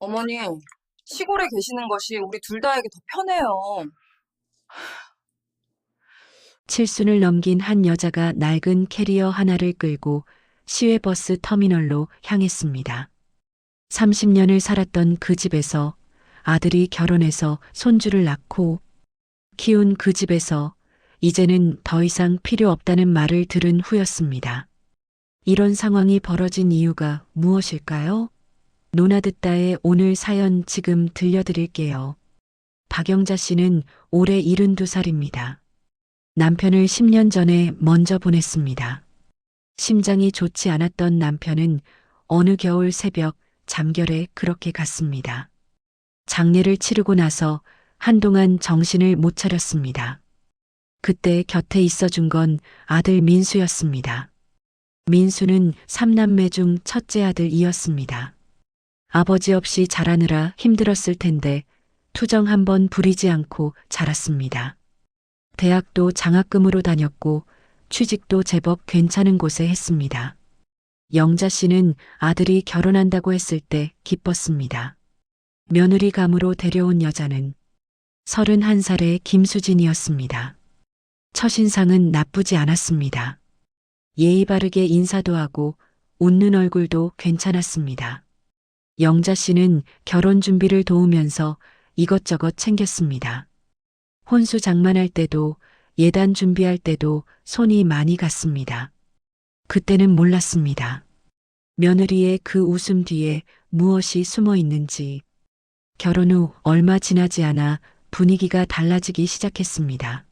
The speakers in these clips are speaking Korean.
어머니, 시골에 계시는 것이 우리 둘 다에게 더 편해요. 칠순을 넘긴 한 여자가 낡은 캐리어 하나를 끌고 시외버스 터미널로 향했습니다. 30년을 살았던 그 집에서 아들이 결혼해서 손주를 낳고 키운 그 집에서 이제는 더 이상 필요 없다는 말을 들은 후였습니다. 이런 상황이 벌어진 이유가 무엇일까요? 노나듣다의 오늘 사연 지금 들려드릴게요. 박영자 씨는 올해 72살입니다. 남편을 10년 전에 먼저 보냈습니다. 심장이 좋지 않았던 남편은 어느 겨울 새벽 잠결에 그렇게 갔습니다. 장례를 치르고 나서 한동안 정신을 못 차렸습니다. 그때 곁에 있어준 건 아들 민수였습니다. 민수는 3남매 중 첫째 아들이었습니다. 아버지 없이 자라느라 힘들었을 텐데 투정 한번 부리지 않고 자랐습니다. 대학도 장학금으로 다녔고 취직도 제법 괜찮은 곳에 했습니다. 영자 씨는 아들이 결혼한다고 했을 때 기뻤습니다. 며느리 감으로 데려온 여자는 31살의 김수진이었습니다. 첫인상은 나쁘지 않았습니다. 예의 바르게 인사도 하고 웃는 얼굴도 괜찮았습니다. 영자 씨는 결혼 준비를 도우면서 이것저것 챙겼습니다. 혼수 장만할 때도 예단 준비할 때도 손이 많이 갔습니다. 그때는 몰랐습니다. 며느리의 그 웃음 뒤에 무엇이 숨어 있는지. 결혼 후 얼마 지나지 않아 분위기가 달라지기 시작했습니다.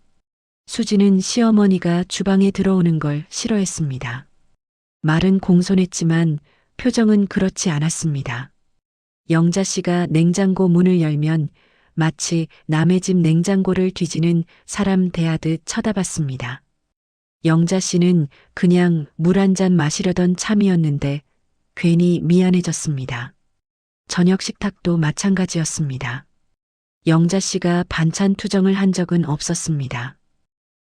수지는 시어머니가 주방에 들어오는 걸 싫어했습니다. 말은 공손했지만 표정은 그렇지 않았습니다. 영자 씨가 냉장고 문을 열면 마치 남의 집 냉장고를 뒤지는 사람 대하듯 쳐다봤습니다. 영자 씨는 그냥 물 한 잔 마시려던 참이었는데 괜히 미안해졌습니다. 저녁 식탁도 마찬가지였습니다. 영자 씨가 반찬 투정을 한 적은 없었습니다.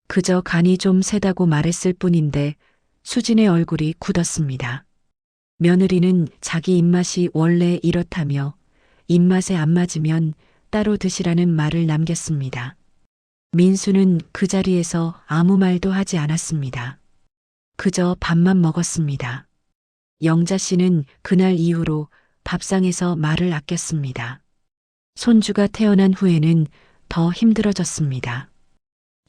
그저 간이 좀 세다고 말했을 뿐인데 수진의 얼굴이 굳었습니다. 며느리는 자기 입맛이 원래 이렇다며 입맛에 안 맞으면 따로 드시라는 말을 남겼습니다. 민수는 그 자리에서 아무 말도 하지 않았습니다. 그저 밥만 먹었습니다. 영자 씨는 그날 이후로 밥상에서 말을 아꼈습니다. 손주가 태어난 후에는 더 힘들어졌습니다.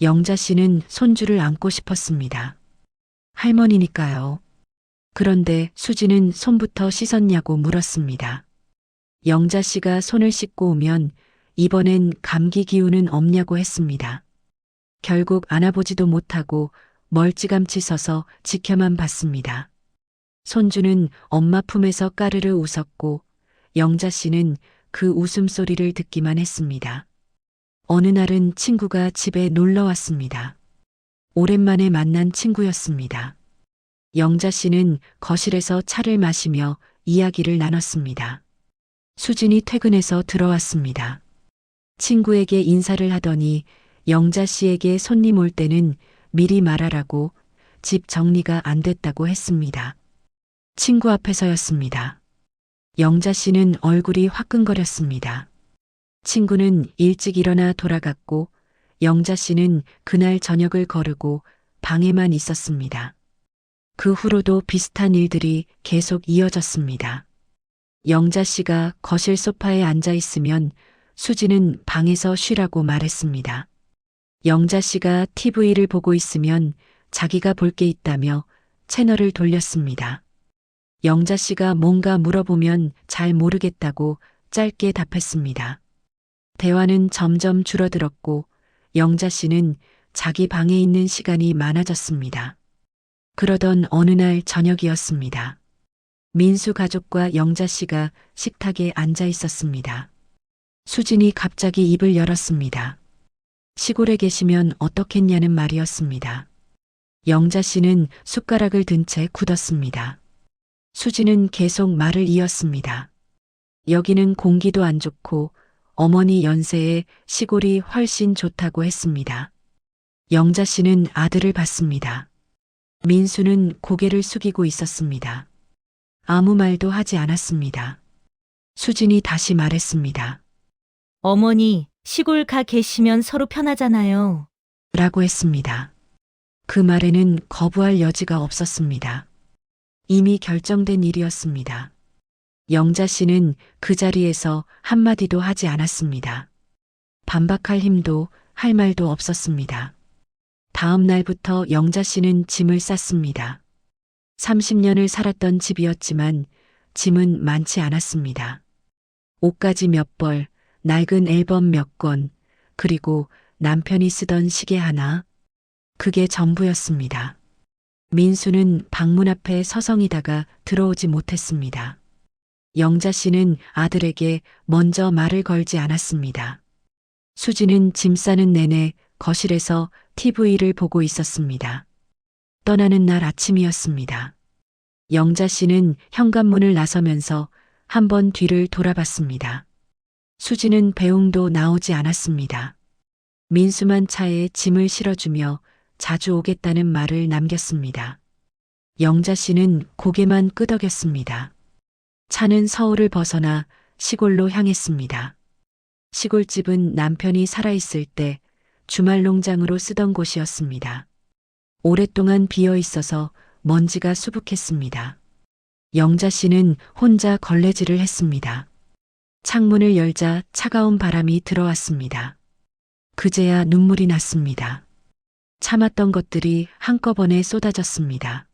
영자 씨는 손주를 안고 싶었습니다. 할머니니까요. 그런데 수지는 손부터 씻었냐고 물었습니다. 영자 씨가 손을 씻고 오면 이번엔 감기 기운은 없냐고 했습니다. 결국 안아보지도 못하고 멀찌감치 서서 지켜만 봤습니다. 손주는 엄마 품에서 까르르 웃었고 영자 씨는 그 웃음소리를 듣기만 했습니다. 어느 날은 친구가 집에 놀러 왔습니다. 오랜만에 만난 친구였습니다. 영자 씨는 거실에서 차를 마시며 이야기를 나눴습니다. 수진이 퇴근해서 들어왔습니다. 친구에게 인사를 하더니 영자 씨에게 손님 올 때는 미리 말하라고 집 정리가 안 됐다고 했습니다. 친구 앞에서였습니다. 영자 씨는 얼굴이 화끈거렸습니다. 친구는 일찍 일어나 돌아갔고 영자 씨는 그날 저녁을 거르고 방에만 있었습니다. 그 후로도 비슷한 일들이 계속 이어졌습니다. 영자 씨가 거실 소파에 앉아 있으면 수지는 방에서 쉬라고 말했습니다. 영자 씨가 TV를 보고 있으면 자기가 볼 게 있다며 채널을 돌렸습니다. 영자 씨가 뭔가 물어보면 잘 모르겠다고 짧게 답했습니다. 대화는 점점 줄어들었고 영자 씨는 자기 방에 있는 시간이 많아졌습니다. 그러던 어느 날 저녁이었습니다. 민수 가족과 영자 씨가 식탁에 앉아 있었습니다. 수진이 갑자기 입을 열었습니다. 시골에 계시면 어떻겠냐는 말이었습니다. 영자 씨는 숟가락을 든 채 굳었습니다. 수진은 계속 말을 이었습니다. 여기는 공기도 안 좋고 어머니 연세에 시골이 훨씬 좋다고 했습니다. 영자 씨는 아들을 봤습니다. 민수는 고개를 숙이고 있었습니다. 아무 말도 하지 않았습니다. 수진이 다시 말했습니다. 어머니, 시골 가 계시면 서로 편하잖아요. 라고 했습니다. 그 말에는 거부할 여지가 없었습니다. 이미 결정된 일이었습니다. 영자 씨는 그 자리에서 한마디도 하지 않았습니다. 반박할 힘도 할 말도 없었습니다. 다음 날부터 영자 씨는 짐을 쌌습니다. 30년을 살았던 집이었지만 짐은 많지 않았습니다. 옷가지 몇 벌, 낡은 앨범 몇 권, 그리고 남편이 쓰던 시계 하나. 그게 전부였습니다. 민수는 방문 앞에 서성이다가 들어오지 못했습니다. 영자 씨는 아들에게 먼저 말을 걸지 않았습니다. 수지는 짐 싸는 내내 거실에서 TV를 보고 있었습니다. 떠나는 날 아침이었습니다. 영자 씨는 현관문을 나서면서 한 번 뒤를 돌아봤습니다. 수지는 배웅도 나오지 않았습니다. 민수만 차에 짐을 실어주며 자주 오겠다는 말을 남겼습니다. 영자 씨는 고개만 끄덕였습니다. 차는 서울을 벗어나 시골로 향했습니다. 시골집은 남편이 살아있을 때 주말 농장으로 쓰던 곳이었습니다. 오랫동안 비어 있어서 먼지가 수북했습니다. 영자 씨는 혼자 걸레질을 했습니다. 창문을 열자 차가운 바람이 들어왔습니다. 그제야 눈물이 났습니다. 참았던 것들이 한꺼번에 쏟아졌습니다.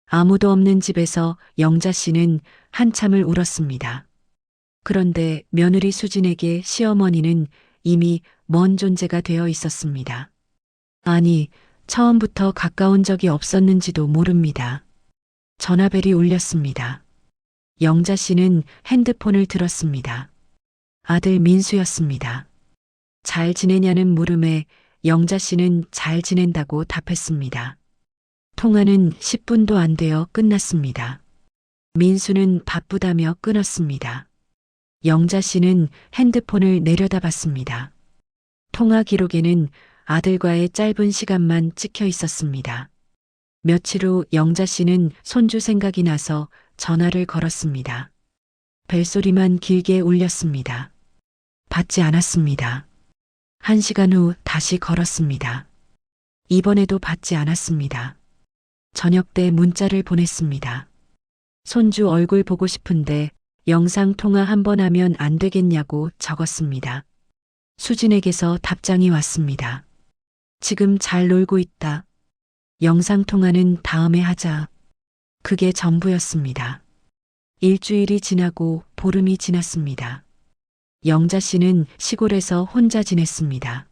아무도 없는 집에서 영자 씨는 한참을 울었습니다. 그런데 며느리 수진에게 시어머니는 이미 먼 존재가 되어 있었습니다. 아니, 처음부터 가까운 적이 없었는지도 모릅니다. 전화벨이 울렸습니다. 영자 씨는 핸드폰을 들었습니다. 아들 민수였습니다. 잘 지내냐는 물음에 영자 씨는 잘 지낸다고 답했습니다. 통화는 10분도 안 되어 끝났습니다. 민수는 바쁘다며 끊었습니다. 영자 씨는 핸드폰을 내려다봤습니다. 통화 기록에는 아들과의 짧은 시간만 찍혀 있었습니다. 며칠 후 영자 씨는 손주 생각이 나서 전화를 걸었습니다. 벨소리만 길게 울렸습니다. 받지 않았습니다. 1시간 후 다시 걸었습니다. 이번에도 받지 않았습니다. 저녁 때 문자를 보냈습니다. 손주 얼굴 보고 싶은데 영상 통화 한 번 하면 안 되겠냐고 적었습니다. 수진에게서 답장이 왔습니다. 지금 잘 놀고 있다. 영상 통화는 다음에 하자. 그게 전부였습니다. 일주일이 지나고 보름이 지났습니다. 영자 씨는 시골에서 혼자 지냈습니다.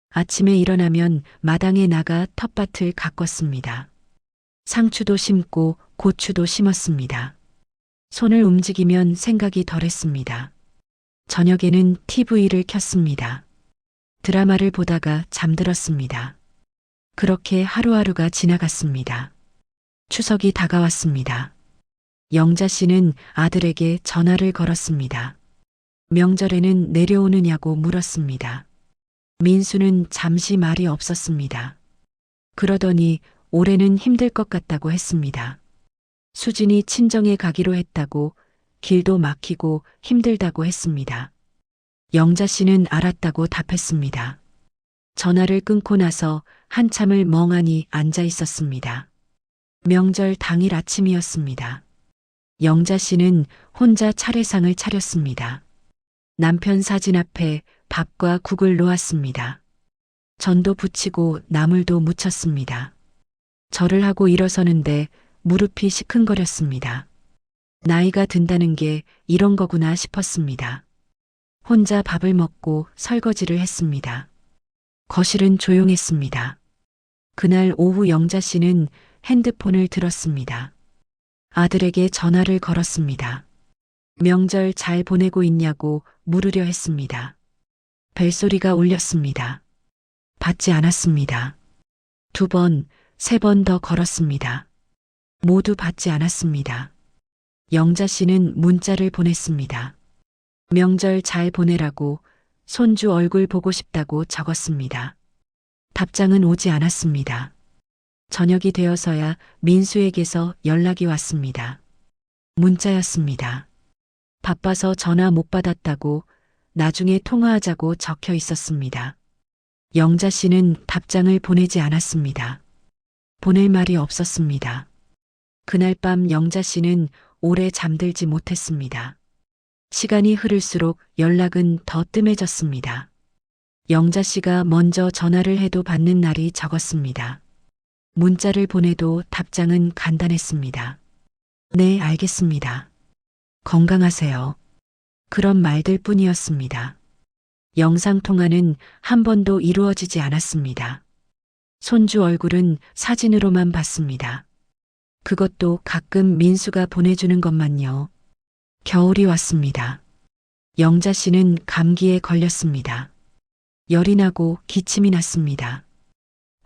아침에 일어나면 마당에 나가 텃밭을 가꿨습니다. 상추도 심고 고추도 심었습니다. 손을 움직이면 생각이 덜했습니다. 저녁에는 TV를 켰습니다. 드라마를 보다가 잠들었습니다. 그렇게 하루하루가 지나갔습니다. 추석이 다가왔습니다. 영자 씨는 아들에게 전화를 걸었습니다. 명절에는 내려오느냐고 물었습니다. 민수는 잠시 말이 없었습니다. 그러더니 올해는 힘들 것 같다고 했습니다. 수진이 친정에 가기로 했다고, 길도 막히고 힘들다고 했습니다. 영자 씨는 알았다고 답했습니다. 전화를 끊고 나서 한참을 멍하니 앉아 있었습니다. 명절 당일 아침이었습니다. 영자 씨는 혼자 차례상을 차렸습니다. 남편 사진 앞에 밥과 국을 놓았습니다. 전도 부치고 나물도 묻혔습니다. 절을 하고 일어서는데 무릎이 시큰거렸습니다. 나이가 든다는 게 이런 거구나 싶었습니다. 혼자 밥을 먹고 설거지를 했습니다. 거실은 조용했습니다. 그날 오후 영자 씨는 핸드폰을 들었습니다. 아들에게 전화를 걸었습니다. 명절 잘 보내고 있냐고 물으려 했습니다. 벨소리가 울렸습니다. 받지 않았습니다. 2번, 3번 더 걸었습니다. 모두 받지 않았습니다. 영자 씨는 문자를 보냈습니다. 명절 잘 보내라고, 손주 얼굴 보고 싶다고 적었습니다. 답장은 오지 않았습니다. 저녁이 되어서야 민수에게서 연락이 왔습니다. 문자였습니다. 바빠서 전화 못 받았다고 나중에 통화하자고 적혀 있었습니다. 영자 씨는 답장을 보내지 않았습니다. 보낼 말이 없었습니다. 그날 밤 영자 씨는 오래 잠들지 못했습니다. 시간이 흐를수록 연락은 더 뜸해졌습니다. 영자 씨가 먼저 전화를 해도 받는 날이 적었습니다. 문자를 보내도 답장은 간단했습니다. 네, 알겠습니다. 건강하세요. 그런 말들 뿐이었습니다. 영상통화는 한 번도 이루어지지 않았습니다. 손주 얼굴은 사진으로만 봤습니다. 그것도 가끔 민수가 보내주는 것만요. 겨울이 왔습니다. 영자 씨는 감기에 걸렸습니다. 열이 나고 기침이 났습니다.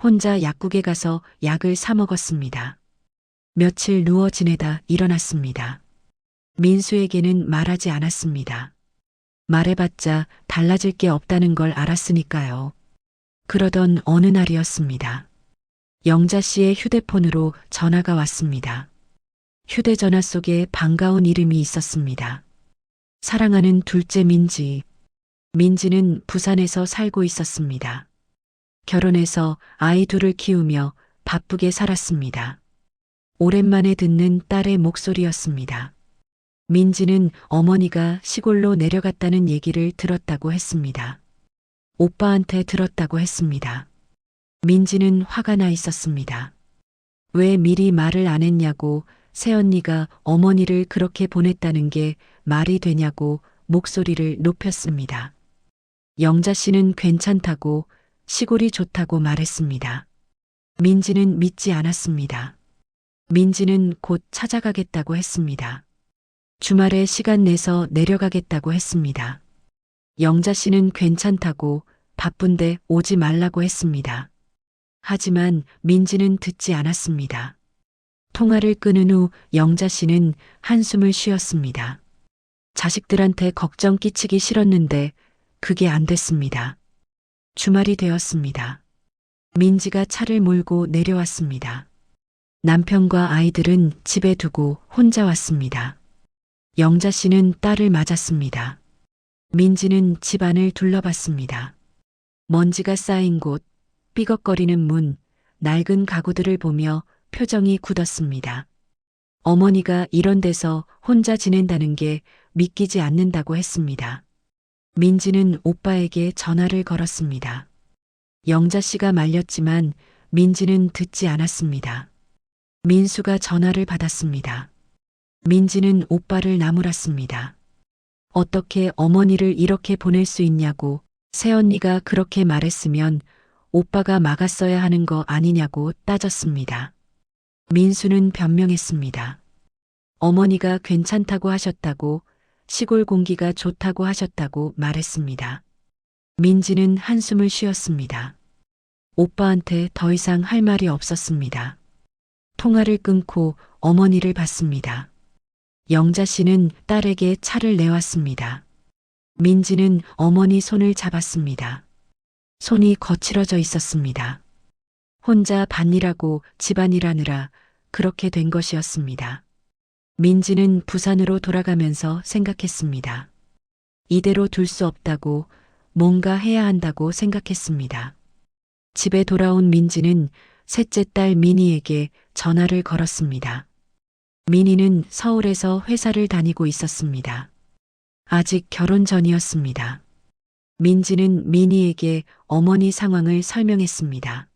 혼자 약국에 가서 약을 사 먹었습니다. 며칠 누워 지내다 일어났습니다. 민수에게는 말하지 않았습니다. 말해봤자 달라질 게 없다는 걸 알았으니까요. 그러던 어느 날이었습니다. 영자 씨의 휴대폰으로 전화가 왔습니다. 휴대전화 속에 반가운 이름이 있었습니다. 사랑하는 둘째 민지. 민지는 부산에서 살고 있었습니다. 결혼해서 아이 둘을 키우며 바쁘게 살았습니다. 오랜만에 듣는 딸의 목소리였습니다. 민지는 어머니가 시골로 내려갔다는 얘기를 들었다고 했습니다. 오빠한테 들었다고 했습니다. 민지는 화가 나 있었습니다. 왜 미리 말을 안 했냐고, 새언니가 어머니를 그렇게 보냈다는 게 말이 되냐고 목소리를 높였습니다. 영자 씨는 괜찮다고, 시골이 좋다고 말했습니다. 민지는 믿지 않았습니다. 민지는 곧 찾아가겠다고 했습니다. 주말에 시간 내서 내려가겠다고 했습니다. 영자 씨는 괜찮다고, 바쁜데 오지 말라고 했습니다. 하지만 민지는 듣지 않았습니다. 통화를 끊은 후 영자 씨는 한숨을 쉬었습니다. 자식들한테 걱정 끼치기 싫었는데 그게 안 됐습니다. 주말이 되었습니다. 민지가 차를 몰고 내려왔습니다. 남편과 아이들은 집에 두고 혼자 왔습니다. 영자 씨는 딸을 맞았습니다. 민지는 집안을 둘러봤습니다. 먼지가 쌓인 곳, 삐걱거리는 문, 낡은 가구들을 보며 표정이 굳었습니다. 어머니가 이런 데서 혼자 지낸다는 게 믿기지 않는다고 했습니다. 민지는 오빠에게 전화를 걸었습니다. 영자 씨가 말렸지만 민지는 듣지 않았습니다. 민수가 전화를 받았습니다. 민지는 오빠를 나무랐습니다. 어떻게 어머니를 이렇게 보낼 수 있냐고, 새언니가 그렇게 말했으면 오빠가 막았어야 하는 거 아니냐고 따졌습니다. 민수는 변명했습니다. 어머니가 괜찮다고 하셨다고, 시골 공기가 좋다고 하셨다고 말했습니다. 민지는 한숨을 쉬었습니다. 오빠한테 더 이상 할 말이 없었습니다. 통화를 끊고 어머니를 봤습니다. 영자 씨는 딸에게 차를 내왔습니다. 민지는 어머니 손을 잡았습니다. 손이 거칠어져 있었습니다. 혼자 밭일하고 집안일 하느라 그렇게 된 것이었습니다. 민지는 부산으로 돌아가면서 생각했습니다. 이대로 둘 수 없다고, 뭔가 해야 한다고 생각했습니다. 집에 돌아온 민지는 셋째 딸 미니에게 전화를 걸었습니다. 미니는 서울에서 회사를 다니고 있었습니다. 아직 결혼 전이었습니다. 민지는 미니에게 어머니 상황을 설명했습니다.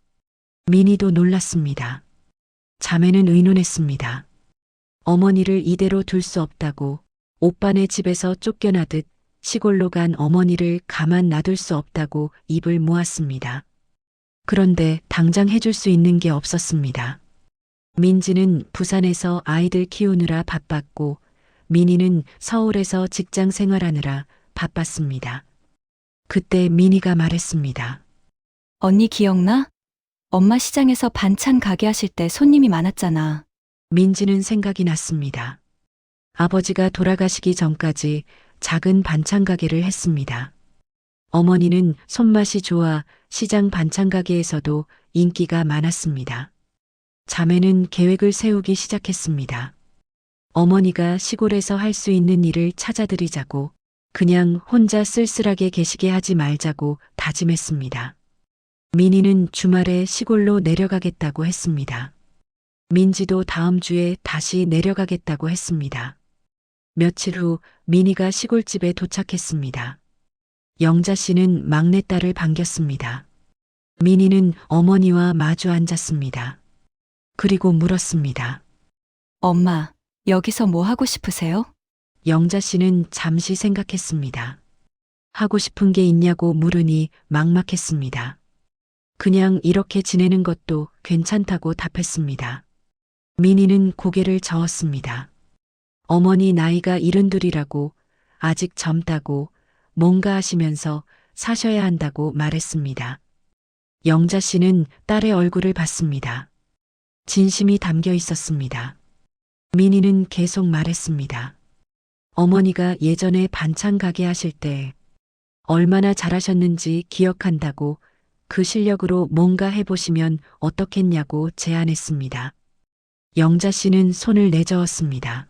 미니도 놀랐습니다. 자매는 의논했습니다. 어머니를 이대로 둘 수 없다고, 오빠네 집에서 쫓겨나듯 시골로 간 어머니를 가만 놔둘 수 없다고 입을 모았습니다. 그런데 당장 해줄 수 있는 게 없었습니다. 민지는 부산에서 아이들 키우느라 바빴고, 미니는 서울에서 직장 생활하느라 바빴습니다. 그때 미니가 말했습니다. 언니 기억나? 엄마 시장에서 반찬 가게 하실 때 손님이 많았잖아. 민지는 생각이 났습니다. 아버지가 돌아가시기 전까지 작은 반찬 가게를 했습니다. 어머니는 손맛이 좋아 시장 반찬 가게에서도 인기가 많았습니다. 자매는 계획을 세우기 시작했습니다. 어머니가 시골에서 할 수 있는 일을 찾아드리자고 그냥 혼자 쓸쓸하게 계시게 하지 말자고 다짐했습니다. 민희는 주말에 시골로 내려가겠다고 했습니다. 민지도 다음 주에 다시 내려가겠다고 했습니다. 며칠 후 민희가 시골집에 도착했습니다. 영자 씨는 막내딸을 반겼습니다. 민희는 어머니와 마주 앉았습니다. 그리고 물었습니다. 엄마, 여기서 뭐 하고 싶으세요? 영자 씨는 잠시 생각했습니다. 하고 싶은 게 있냐고 물으니 막막했습니다. 그냥 이렇게 지내는 것도 괜찮다고 답했습니다. 민희는 고개를 저었습니다. 어머니 나이가 72이라고 아직 젊다고 뭔가 하시면서 사셔야 한다고 말했습니다. 영자 씨는 딸의 얼굴을 봤습니다. 진심이 담겨 있었습니다. 민희는 계속 말했습니다. 어머니가 예전에 반찬 가게 하실 때 얼마나 잘하셨는지 기억한다고 그 실력으로 뭔가 해보시면 어떻겠냐고 제안했습니다. 영자 씨는 손을 내저었습니다.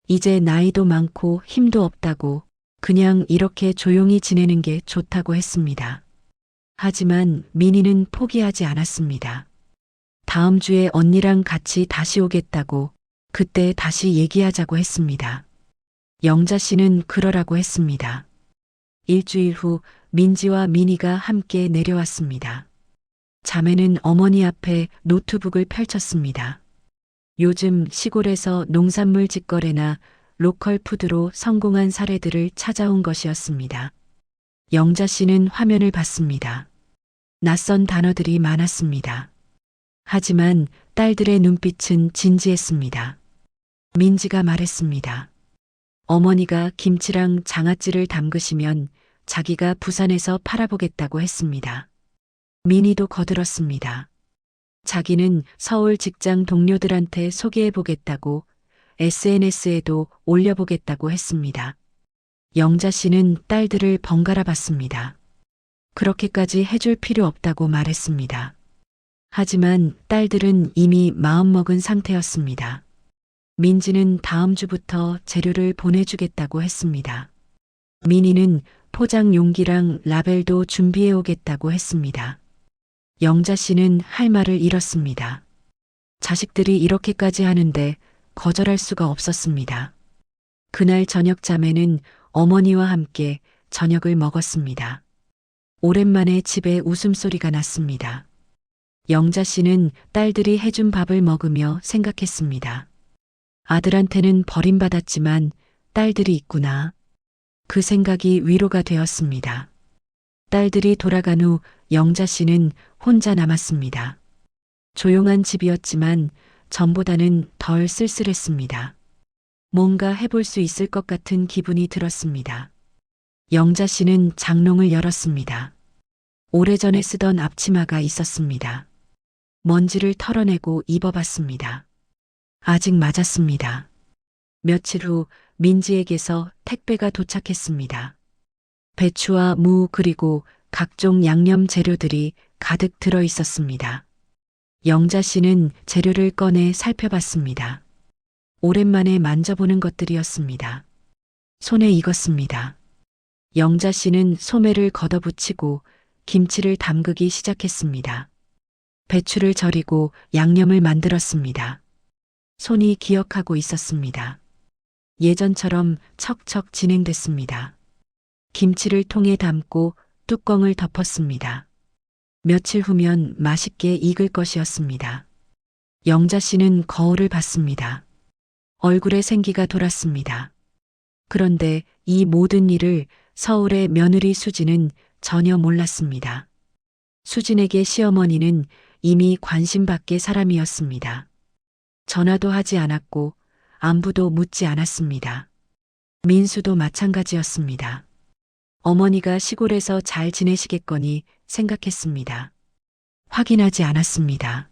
이제 나이도 많고 힘도 없다고 그냥 이렇게 조용히 지내는 게 좋다고 했습니다. 하지만 민희는 포기하지 않았습니다. 다음 주에 언니랑 같이 다시 오겠다고 그때 다시 얘기하자고 했습니다. 영자 씨는 그러라고 했습니다. 일주일 후 민지와 민희가 함께 내려왔습니다. 자매는 어머니 앞에 노트북을 펼쳤습니다. 요즘 시골에서 농산물 직거래나 로컬 푸드로 성공한 사례들을 찾아온 것이었습니다. 영자 씨는 화면을 봤습니다. 낯선 단어들이 많았습니다. 하지만 딸들의 눈빛은 진지했습니다. 민지가 말했습니다. 어머니가 김치랑 장아찌를 담그시면 자기가 부산에서 팔아보겠다고 했습니다. 민희도 거들었습니다. 자기는 서울 직장 동료들한테 소개해보겠다고 SNS에도 올려보겠다고 했습니다. 영자 씨는 딸들을 번갈아 봤습니다. 그렇게까지 해줄 필요 없다고 말했습니다. 하지만 딸들은 이미 마음먹은 상태였습니다. 민지는 다음 주부터 재료를 보내주겠다고 했습니다. 민희는 포장 용기랑 라벨도 준비해 오겠다고 했습니다. 영자 씨는 할 말을 잃었습니다. 자식들이 이렇게까지 하는데 거절할 수가 없었습니다. 그날 저녁 자매는 어머니와 함께 저녁을 먹었습니다. 오랜만에 집에 웃음소리가 났습니다. 영자 씨는 딸들이 해준 밥을 먹으며 생각했습니다. 아들한테는 버림받았지만 딸들이 있구나. 그 생각이 위로가 되었습니다. 딸들이 돌아간 후 영자 씨는 혼자 남았습니다. 조용한 집이었지만 전보다는 덜 쓸쓸했습니다. 뭔가 해볼 수 있을 것 같은 기분이 들었습니다. 영자 씨는 장롱을 열었습니다. 오래전에 쓰던 앞치마가 있었습니다. 먼지를 털어내고 입어봤습니다. 아직 맞았습니다. 며칠 후 민지에게서 택배가 도착했습니다. 배추와 무 그리고 각종 양념 재료들이 가득 들어 있었습니다. 영자 씨는 재료를 꺼내 살펴봤습니다. 오랜만에 만져보는 것들이었습니다. 손에 익었습니다. 영자 씨는 소매를 걷어붙이고 김치를 담그기 시작했습니다. 배추를 절이고 양념을 만들었습니다. 손이 기억하고 있었습니다. 예전처럼 척척 진행됐습니다. 김치를 통에 담고 뚜껑을 덮었습니다. 며칠 후면 맛있게 익을 것이었습니다. 영자 씨는 거울을 봤습니다. 얼굴에 생기가 돌았습니다. 그런데 이 모든 일을 서울의 며느리 수진은 전혀 몰랐습니다. 수진에게 시어머니는 이미 관심 밖의 사람이었습니다. 전화도 하지 않았고 안부도 묻지 않았습니다. 민수도 마찬가지였습니다. 어머니가 시골에서 잘 지내시겠거니 생각했습니다. 확인하지 않았습니다.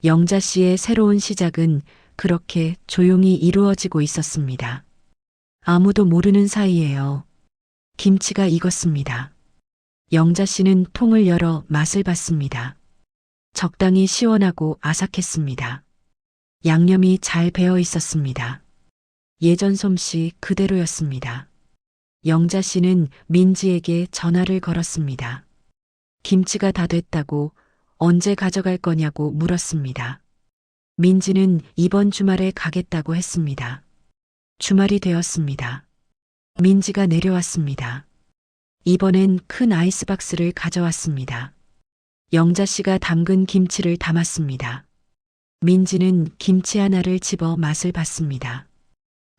영자 씨의 새로운 시작은 그렇게 조용히 이루어지고 있었습니다. 아무도 모르는 사이에요. 김치가 익었습니다. 영자 씨는 통을 열어 맛을 봤습니다. 적당히 시원하고 아삭했습니다. 양념이 잘 배어 있었습니다. 예전 솜씨 그대로였습니다. 영자 씨는 민지에게 전화를 걸었습니다. 김치가 다 됐다고 언제 가져갈 거냐고 물었습니다. 민지는 이번 주말에 가겠다고 했습니다. 주말이 되었습니다. 민지가 내려왔습니다. 이번엔 큰 아이스박스를 가져왔습니다. 영자 씨가 담근 김치를 담았습니다. 민지는 김치 하나를 집어 맛을 봤습니다.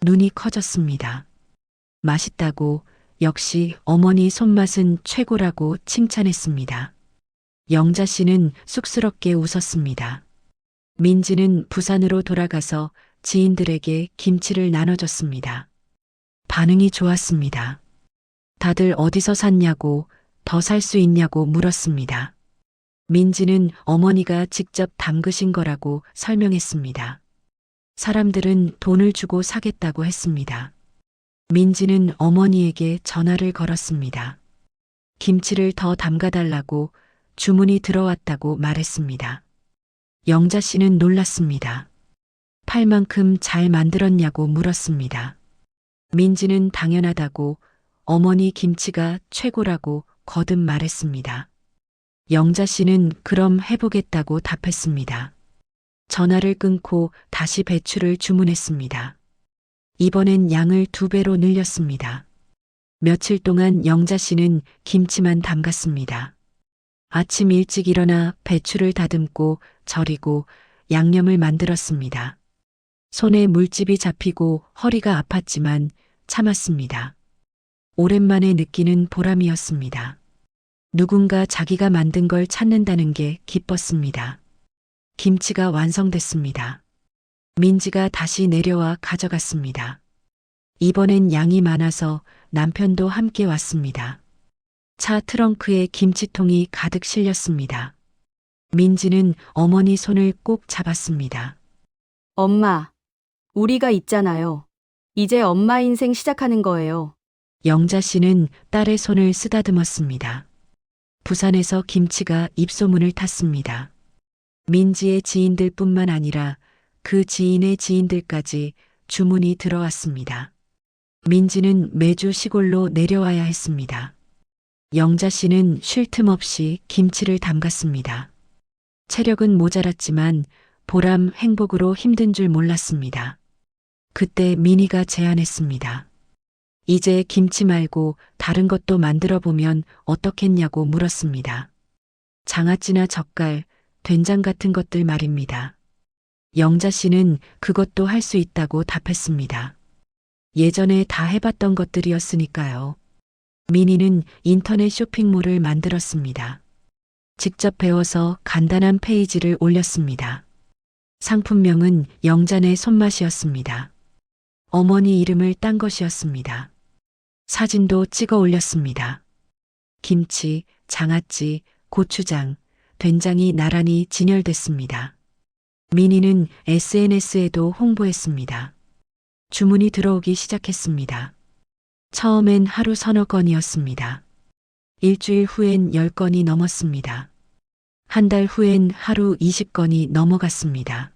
눈이 커졌습니다. 맛있다고, 역시 어머니 손맛은 최고라고 칭찬했습니다. 영자 씨는 쑥스럽게 웃었습니다. 민지는 부산으로 돌아가서 지인들에게 김치를 나눠줬습니다. 반응이 좋았습니다. 다들 어디서 샀냐고, 더 살 수 있냐고 물었습니다. 민지는 어머니가 직접 담그신 거라고 설명했습니다. 사람들은 돈을 주고 사겠다고 했습니다. 민지는 어머니에게 전화를 걸었습니다. 김치를 더 담가달라고 주문이 들어왔다고 말했습니다. 영자 씨는 놀랐습니다. 팔 만큼 잘 만들었냐고 물었습니다. 민지는 당연하다고 어머니 김치가 최고라고 거듭 말했습니다. 영자 씨는 그럼 해보겠다고 답했습니다. 전화를 끊고 다시 배추를 주문했습니다. 이번엔 양을 2배로 늘렸습니다. 며칠 동안 영자 씨는 김치만 담갔습니다. 아침 일찍 일어나 배추를 다듬고 절이고 양념을 만들었습니다. 손에 물집이 잡히고 허리가 아팠지만 참았습니다. 오랜만에 느끼는 보람이었습니다. 누군가 자기가 만든 걸 찾는다는 게 기뻤습니다. 김치가 완성됐습니다. 민지가 다시 내려와 가져갔습니다. 이번엔 양이 많아서 남편도 함께 왔습니다. 차 트렁크에 김치통이 가득 실렸습니다. 민지는 어머니 손을 꼭 잡았습니다. 엄마, 우리가 있잖아요. 이제 엄마 인생 시작하는 거예요. 영자 씨는 딸의 손을 쓰다듬었습니다. 부산에서 김치가 입소문을 탔습니다. 민지의 지인들뿐만 아니라 그 지인의 지인들까지 주문이 들어왔습니다. 민지는 매주 시골로 내려와야 했습니다. 영자 씨는 쉴 틈 없이 김치를 담갔습니다. 체력은 모자랐지만 보람, 행복으로 힘든 줄 몰랐습니다. 그때 미니가 제안했습니다. 이제 김치 말고 다른 것도 만들어 보면 어떻겠냐고 물었습니다. 장아찌나 젓갈, 된장 같은 것들 말입니다. 영자 씨는 그것도 할 수 있다고 답했습니다. 예전에 다 해봤던 것들이었으니까요. 미니는 인터넷 쇼핑몰을 만들었습니다. 직접 배워서 간단한 페이지를 올렸습니다. 상품명은 영자네 손맛이었습니다. 어머니 이름을 딴 것이었습니다. 사진도 찍어 올렸습니다. 김치, 장아찌, 고추장, 된장이 나란히 진열됐습니다. 미니는 SNS에도 홍보했습니다. 주문이 들어오기 시작했습니다. 처음엔 하루 서너 건이었습니다. 일주일 후엔 10건이 넘었습니다. 한 달 후엔 하루 20건이 넘어갔습니다.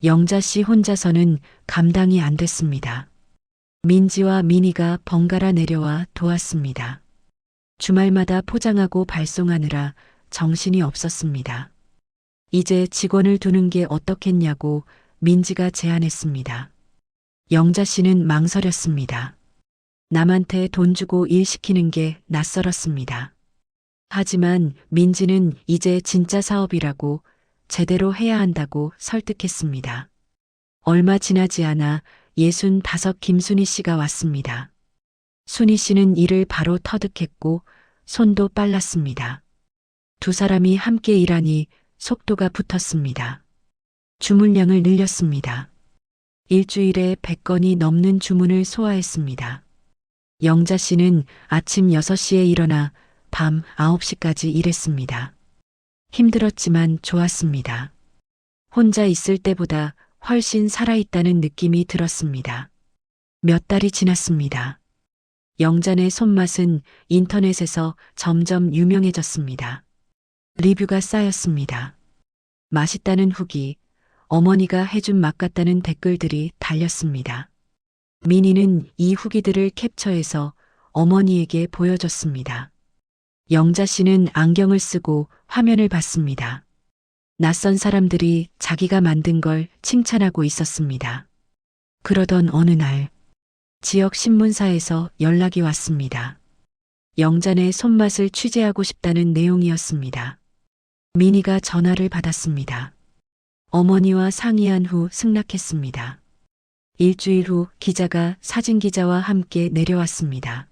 영자 씨 혼자서는 감당이 안 됐습니다. 민지와 미니가 번갈아 내려와 도왔습니다. 주말마다 포장하고 발송하느라 정신이 없었습니다. 이제 직원을 두는 게 어떻겠냐고 민지가 제안했습니다. 영자 씨는 망설였습니다. 남한테 돈 주고 일 시키는 게 낯설었습니다. 하지만 민지는 이제 진짜 사업이라고 제대로 해야 한다고 설득했습니다. 얼마 지나지 않아 65 김순희 씨가 왔습니다. 순희 씨는 일을 바로 터득했고 손도 빨랐습니다. 두 사람이 함께 일하니 속도가 붙었습니다. 주문량을 늘렸습니다. 일주일에 100건이 넘는 주문을 소화했습니다. 영자 씨는 아침 6시에 일어나 밤 9시까지 일했습니다. 힘들었지만 좋았습니다. 혼자 있을 때보다 훨씬 살아있다는 느낌이 들었습니다. 몇 달이 지났습니다. 영자네 손맛은 인터넷에서 점점 유명해졌습니다. 리뷰가 쌓였습니다. 맛있다는 후기, 어머니가 해준 맛 같다는 댓글들이 달렸습니다. 민희는 이 후기들을 캡처해서 어머니에게 보여줬습니다. 영자 씨는 안경을 쓰고 화면을 봤습니다. 낯선 사람들이 자기가 만든 걸 칭찬하고 있었습니다. 그러던 어느 날, 지역 신문사에서 연락이 왔습니다. 영자네 손맛을 취재하고 싶다는 내용이었습니다. 민희가 전화를 받았습니다. 어머니와 상의한 후 승낙했습니다. 일주일 후 기자가 사진 기자와 함께 내려왔습니다.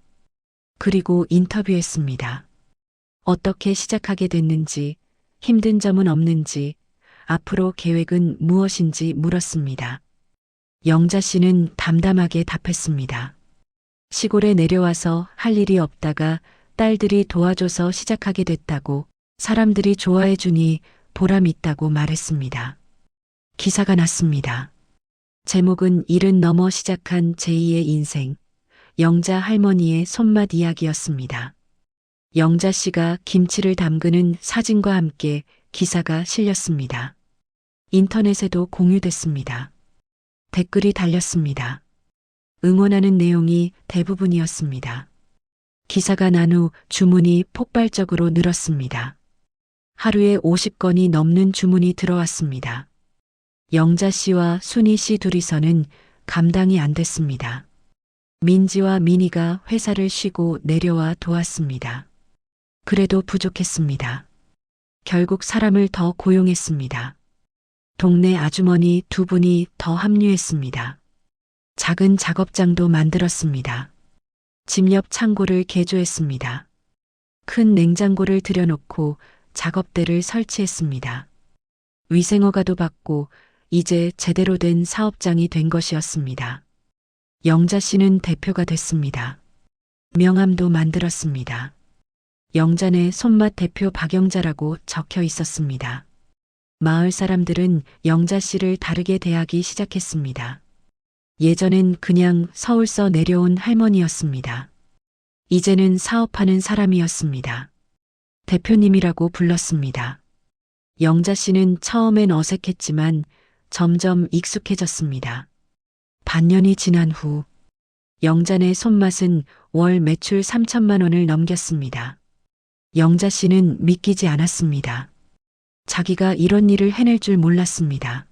그리고 인터뷰했습니다. 어떻게 시작하게 됐는지, 힘든 점은 없는지, 앞으로 계획은 무엇인지 물었습니다. 영자 씨는 담담하게 답했습니다. 시골에 내려와서 할 일이 없다가 딸들이 도와줘서 시작하게 됐다고, 사람들이 좋아해 주니 보람 있다고 말했습니다. 기사가 났습니다. 제목은 일은 넘어 시작한 제2의 인생, 영자 할머니의 손맛 이야기였습니다. 영자 씨가 김치를 담그는 사진과 함께 기사가 실렸습니다. 인터넷에도 공유됐습니다. 댓글이 달렸습니다. 응원하는 내용이 대부분이었습니다. 기사가 난 후 주문이 폭발적으로 늘었습니다. 하루에 50건이 넘는 주문이 들어왔습니다. 영자 씨와 순희 씨 둘이서는 감당이 안 됐습니다. 민지와 민희가 회사를 쉬고 내려와 도왔습니다. 그래도 부족했습니다. 결국 사람을 더 고용했습니다. 동네 아주머니 2분이 더 합류했습니다. 작은 작업장도 만들었습니다. 집 옆 창고를 개조했습니다. 큰 냉장고를 들여놓고 작업대를 설치했습니다. 위생허가도 받고 이제 제대로 된 사업장이 된 것이었습니다. 영자 씨는 대표가 됐습니다. 명함도 만들었습니다. 영자네 손맛 대표 박영자라고 적혀 있었습니다. 마을 사람들은 영자 씨를 다르게 대하기 시작했습니다. 예전엔 그냥 서울서 내려온 할머니였습니다. 이제는 사업하는 사람이었습니다. 대표님이라고 불렀습니다. 영자 씨는 처음엔 어색했지만 점점 익숙해졌습니다. 반년이 지난 후 영자네 손맛은 월 매출 3천만 원을 넘겼습니다. 영자 씨는 믿기지 않았습니다. 자기가 이런 일을 해낼 줄 몰랐습니다.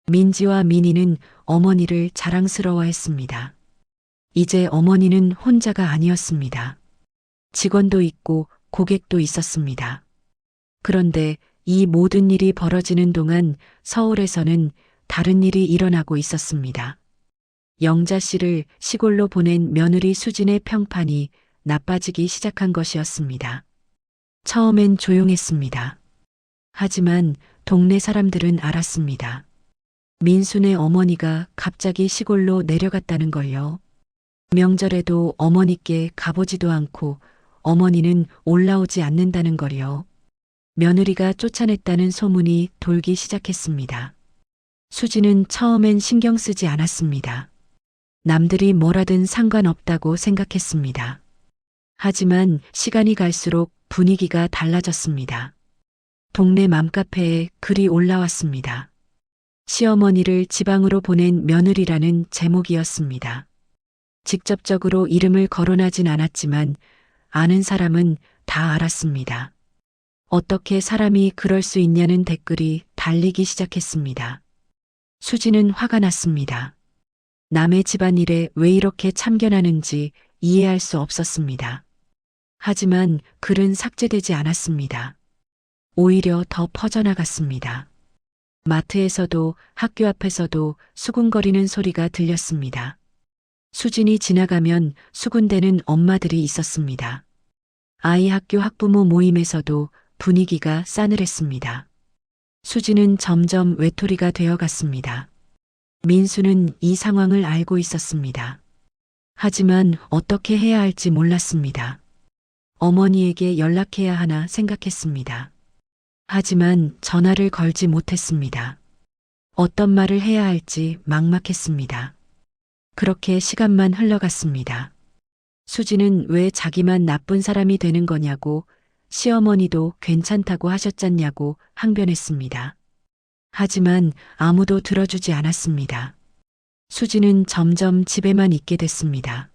민지와 민희는 어머니를 자랑스러워했습니다. 이제 어머니는 혼자가 아니었습니다. 직원도 있고 고객도 있었습니다. 그런데 이 모든 일이 벌어지는 동안 서울에서는 다른 일이 일어나고 있었습니다. 영자 씨를 시골로 보낸 며느리 수진의 평판이 나빠지기 시작한 것이었습니다. 처음엔 조용했습니다. 하지만 동네 사람들은 알았습니다. 민순의 어머니가 갑자기 시골로 내려갔다는 걸요. 명절에도 어머니께 가보지도 않고 어머니는 올라오지 않는다는 걸요. 며느리가 쫓아냈다는 소문이 돌기 시작했습니다. 수지는 처음엔 신경 쓰지 않았습니다. 남들이 뭐라든 상관없다고 생각했습니다. 하지만 시간이 갈수록 분위기가 달라졌습니다. 동네 맘카페에 글이 올라왔습니다. 시어머니를 지방으로 보낸 며느리라는 제목이었습니다. 직접적으로 이름을 거론하진 않았지만 아는 사람은 다 알았습니다. 어떻게 사람이 그럴 수 있냐는 댓글이 달리기 시작했습니다. 수지는 화가 났습니다. 남의 집안일에 왜 이렇게 참견하는지 이해할 수 없었습니다. 하지만 글은 삭제되지 않았습니다. 오히려 더 퍼져나갔습니다. 마트에서도 학교 앞에서도 수군거리는 소리가 들렸습니다. 수진이 지나가면 수군대는 엄마들이 있었습니다. 아이 학교 학부모 모임에서도 분위기가 싸늘했습니다. 수진은 점점 외톨이가 되어갔습니다. 민수는 이 상황을 알고 있었습니다. 하지만 어떻게 해야 할지 몰랐습니다. 어머니에게 연락해야 하나 생각했습니다. 하지만 전화를 걸지 못했습니다. 어떤 말을 해야 할지 막막했습니다. 그렇게 시간만 흘러갔습니다. 수지는 왜 자기만 나쁜 사람이 되는 거냐고, 시어머니도 괜찮다고 하셨잖냐고 항변했습니다. 하지만 아무도 들어주지 않았습니다. 수지는 점점 집에만 있게 됐습니다.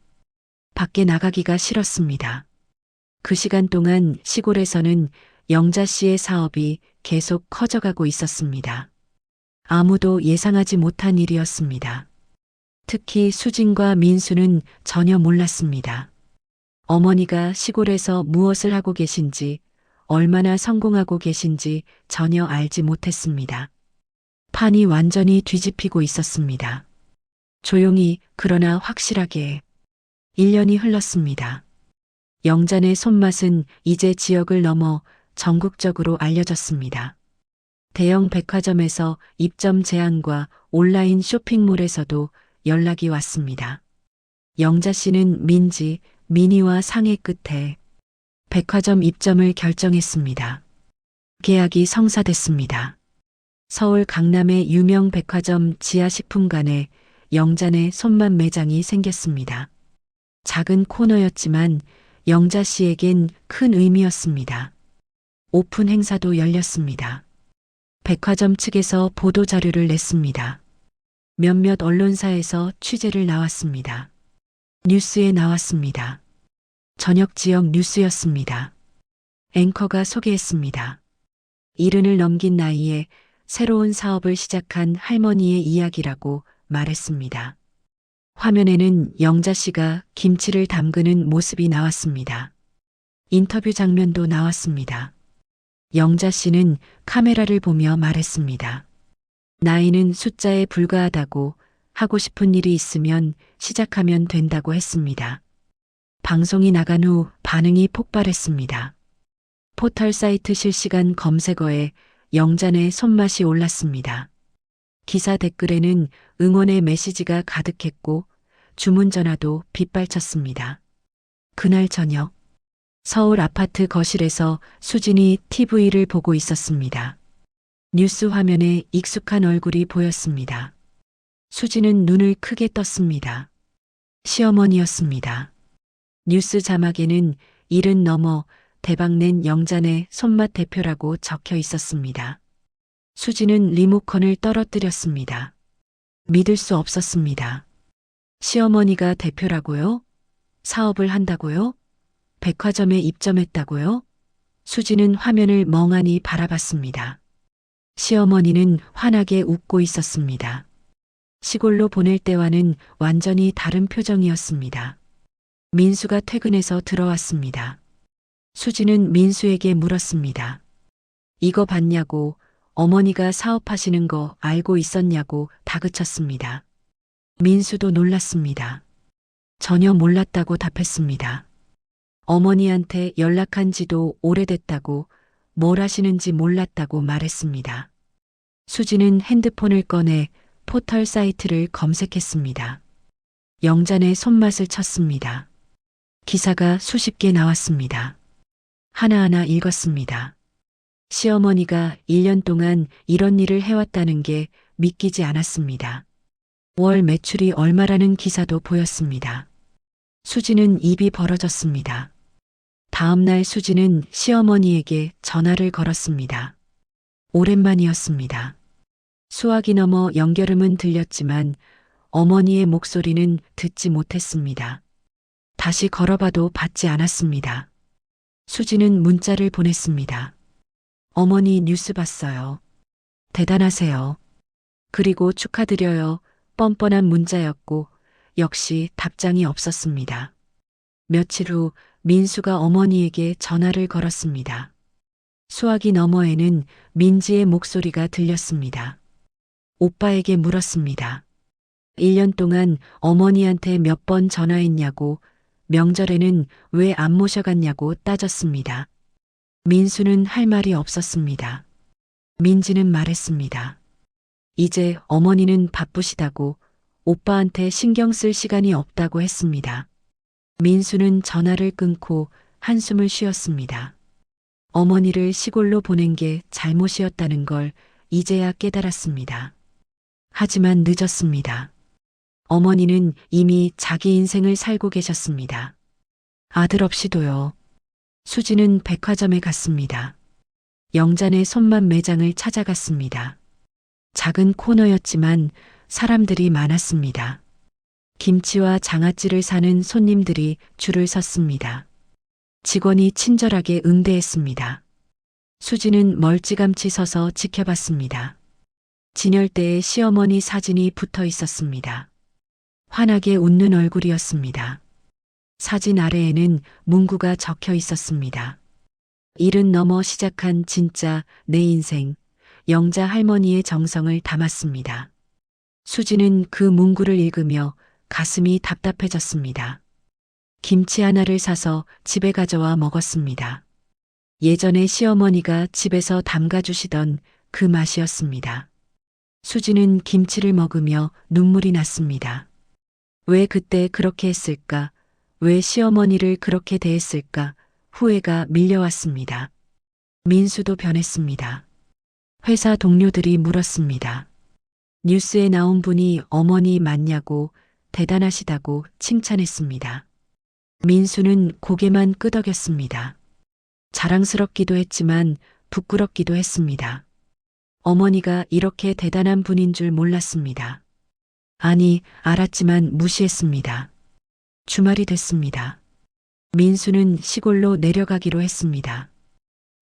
밖에 나가기가 싫었습니다. 그 시간 동안 시골에서는 영자 씨의 사업이 계속 커져가고 있었습니다. 아무도 예상하지 못한 일이었습니다. 특히 수진과 민수는 전혀 몰랐습니다. 어머니가 시골에서 무엇을 하고 계신지, 얼마나 성공하고 계신지 전혀 알지 못했습니다. 판이 완전히 뒤집히고 있었습니다. 조용히 그러나 확실하게 1년이 흘렀습니다. 영잔의 손맛은 이제 지역을 넘어 전국적으로 알려졌습니다. 대형 백화점에서 입점 제한과 온라인 쇼핑몰에서도 연락이 왔습니다. 영자 씨는 민지, 민희와 상의 끝에 백화점 입점을 결정했습니다. 계약이 성사됐습니다. 서울 강남의 유명 백화점 지하식품관에 영잔의 손맛 매장이 생겼습니다. 작은 코너였지만 영자 씨에겐 큰 의미였습니다. 오픈 행사도 열렸습니다. 백화점 측에서 보도 자료를 냈습니다. 몇몇 언론사에서 취재를 나왔습니다. 뉴스에 나왔습니다. 저녁 지역 뉴스였습니다. 앵커가 소개했습니다. 70을 넘긴 나이에 새로운 사업을 시작한 할머니의 이야기라고 말했습니다. 화면에는 영자 씨가 김치를 담그는 모습이 나왔습니다. 인터뷰 장면도 나왔습니다. 영자 씨는 카메라를 보며 말했습니다. 나이는 숫자에 불과하다고, 하고 싶은 일이 있으면 시작하면 된다고 했습니다. 방송이 나간 후 반응이 폭발했습니다. 포털 사이트 실시간 검색어에 영잔의 손맛이 올랐습니다. 기사 댓글에는 응원의 메시지가 가득했고 주문 전화도 빗발쳤습니다. 그날 저녁, 서울 아파트 거실에서 수진이 TV를 보고 있었습니다. 뉴스 화면에 익숙한 얼굴이 보였습니다. 수진은 눈을 크게 떴습니다. 시어머니였습니다. 뉴스 자막에는 70 넘어 대박낸 영잔의 손맛 대표라고 적혀 있었습니다. 수진은 리모컨을 떨어뜨렸습니다. 믿을 수 없었습니다. 시어머니가 대표라고요? 사업을 한다고요? 백화점에 입점했다고요? 수진은 화면을 멍하니 바라봤습니다. 시어머니는 환하게 웃고 있었습니다. 시골로 보낼 때와는 완전히 다른 표정이었습니다. 민수가 퇴근해서 들어왔습니다. 수진은 민수에게 물었습니다. 이거 봤냐고, 어머니가 사업하시는 거 알고 있었냐고 다그쳤습니다. 민수도 놀랐습니다. 전혀 몰랐다고 답했습니다. 어머니한테 연락한 지도 오래됐다고, 뭘 하시는지 몰랐다고 말했습니다. 수진은 핸드폰을 꺼내 포털 사이트를 검색했습니다. 영잔의 손맛을 쳤습니다. 기사가 수십 개 나왔습니다. 하나하나 읽었습니다. 시어머니가 1년 동안 이런 일을 해왔다는 게 믿기지 않았습니다. 월 매출이 얼마라는 기사도 보였습니다. 수진은 입이 벌어졌습니다. 다음 날 수진은 시어머니에게 전화를 걸었습니다. 오랜만이었습니다. 수화기 넘어 연결음은 들렸지만 어머니의 목소리는 듣지 못했습니다. 다시 걸어봐도 받지 않았습니다. 수진은 문자를 보냈습니다. 어머니 뉴스 봤어요. 대단하세요. 그리고 축하드려요. 뻔뻔한 문자였고 역시 답장이 없었습니다. 며칠 후 민수가 어머니에게 전화를 걸었습니다. 수화기 너머에는 민지의 목소리가 들렸습니다. 오빠에게 물었습니다. 1년 동안 어머니한테 몇 번 전화했냐고, 명절에는 왜 안 모셔갔냐고 따졌습니다. 민수는 할 말이 없었습니다. 민지는 말했습니다. 이제 어머니는 바쁘시다고, 오빠한테 신경 쓸 시간이 없다고 했습니다. 민수는 전화를 끊고 한숨을 쉬었습니다. 어머니를 시골로 보낸 게 잘못이었다는 걸 이제야 깨달았습니다. 하지만 늦었습니다. 어머니는 이미 자기 인생을 살고 계셨습니다. 아들 없이도요. 수지는 백화점에 갔습니다. 영잔의 손맛 매장을 찾아갔습니다. 작은 코너였지만 사람들이 많았습니다. 김치와 장아찌를 사는 손님들이 줄을 섰습니다. 직원이 친절하게 응대했습니다. 수지는 멀찌감치 서서 지켜봤습니다. 진열대에 시어머니 사진이 붙어 있었습니다. 환하게 웃는 얼굴이었습니다. 사진 아래에는 문구가 적혀 있었습니다. 일은 넘어 시작한 진짜 내 인생, 영자 할머니의 정성을 담았습니다. 수지는 그 문구를 읽으며 가슴이 답답해졌습니다. 김치 하나를 사서 집에 가져와 먹었습니다. 예전에 시어머니가 집에서 담가주시던 그 맛이었습니다. 수지는 김치를 먹으며 눈물이 났습니다. 왜 그때 그렇게 했을까? 왜 시어머니를 그렇게 대했을까? 후회가 밀려왔습니다. 민수도 변했습니다. 회사 동료들이 물었습니다. 뉴스에 나온 분이 어머니 맞냐고 대단하시다고 칭찬했습니다. 민수는 고개만 끄덕였습니다. 자랑스럽기도 했지만 부끄럽기도 했습니다. 어머니가 이렇게 대단한 분인 줄 몰랐습니다. 아니, 알았지만 무시했습니다. 주말이 됐습니다. 민수는 시골로 내려가기로 했습니다.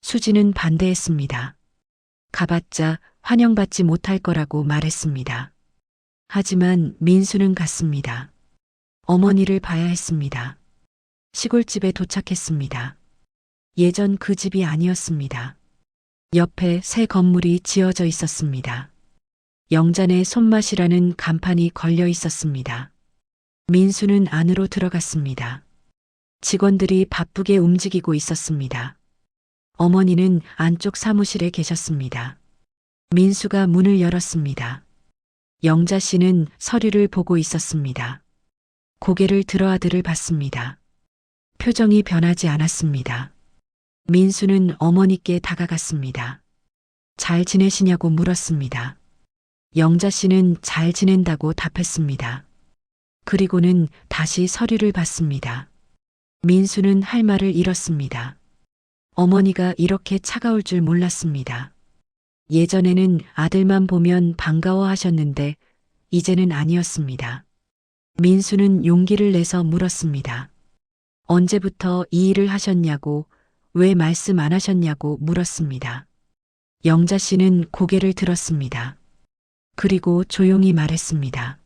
수지는 반대했습니다. 가봤자 환영받지 못할 거라고 말했습니다. 하지만 민수는 갔습니다. 어머니를 봐야 했습니다. 시골집에 도착했습니다. 예전 그 집이 아니었습니다. 옆에 새 건물이 지어져 있었습니다. 영잔의 손맛이라는 간판이 걸려 있었습니다. 민수는 안으로 들어갔습니다. 직원들이 바쁘게 움직이고 있었습니다. 어머니는 안쪽 사무실에 계셨습니다. 민수가 문을 열었습니다. 영자 씨는 서류를 보고 있었습니다. 고개를 들어 아들을 봤습니다. 표정이 변하지 않았습니다. 민수는 어머니께 다가갔습니다. 잘 지내시냐고 물었습니다. 영자 씨는 잘 지낸다고 답했습니다. 그리고는 다시 서류를 봤습니다. 민수는 할 말을 잃었습니다. 어머니가 이렇게 차가울 줄 몰랐습니다. 예전에는 아들만 보면 반가워하셨는데 이제는 아니었습니다. 민수는 용기를 내서 물었습니다. 언제부터 이 일을 하셨냐고, 왜 말씀 안 하셨냐고 물었습니다. 영자 씨는 고개를 들었습니다. 그리고 조용히 말했습니다.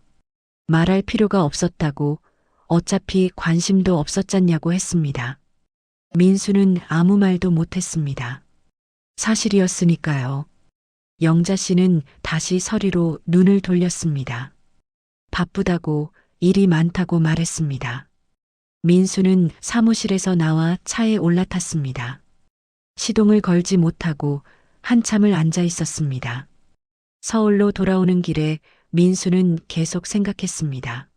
말할 필요가 없었다고, 어차피 관심도 없었잖냐고 했습니다. 민수는 아무 말도 못했습니다. 사실이었으니까요. 영자 씨는 다시 서류로 눈을 돌렸습니다. 바쁘다고, 일이 많다고 말했습니다. 민수는 사무실에서 나와 차에 올라탔습니다. 시동을 걸지 못하고 한참을 앉아 있었습니다. 서울로 돌아오는 길에 민수는 계속 생각했습니다.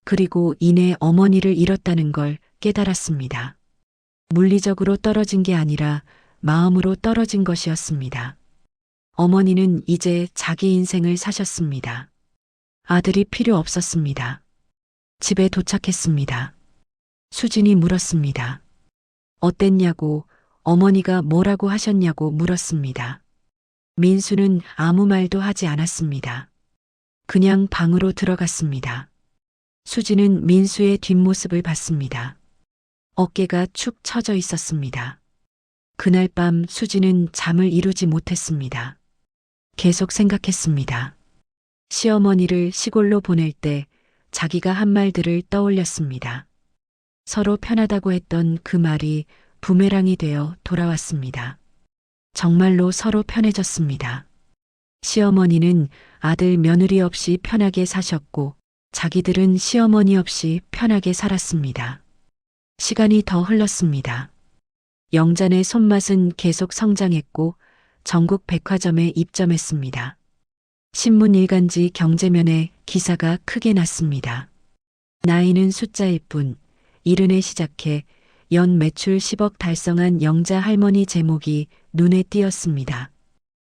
그리고 이내 어머니를 잃었다는 걸 깨달았습니다. 물리적으로 떨어진 게 아니라 마음으로 떨어진 것이었습니다. 어머니는 이제 자기 인생을 사셨습니다. 아들이 필요 없었습니다. 집에 도착했습니다. 수진이 물었습니다. 어땠냐고, 어머니가 뭐라고 하셨냐고 물었습니다. 민수는 아무 말도 하지 않았습니다. 그냥 방으로 들어갔습니다. 수진은 민수의 뒷모습을 봤습니다. 어깨가 축 처져 있었습니다. 그날 밤 수진은 잠을 이루지 못했습니다. 계속 생각했습니다. 시어머니를 시골로 보낼 때 자기가 한 말들을 떠올렸습니다. 서로 편하다고 했던 그 말이 부메랑이 되어 돌아왔습니다. 정말로 서로 편해졌습니다. 시어머니는 아들 며느리 없이 편하게 사셨고 자기들은 시어머니 없이 편하게 살았습니다. 시간이 더 흘렀습니다. 영잔의 손맛은 계속 성장했고 전국 백화점에 입점했습니다. 신문 일간지 경제면에 기사가 크게 났습니다. 나이는 숫자일 뿐, 이른에 시작해 연 매출 10억 달성한 영자 할머니 제목이 눈에 띄었습니다.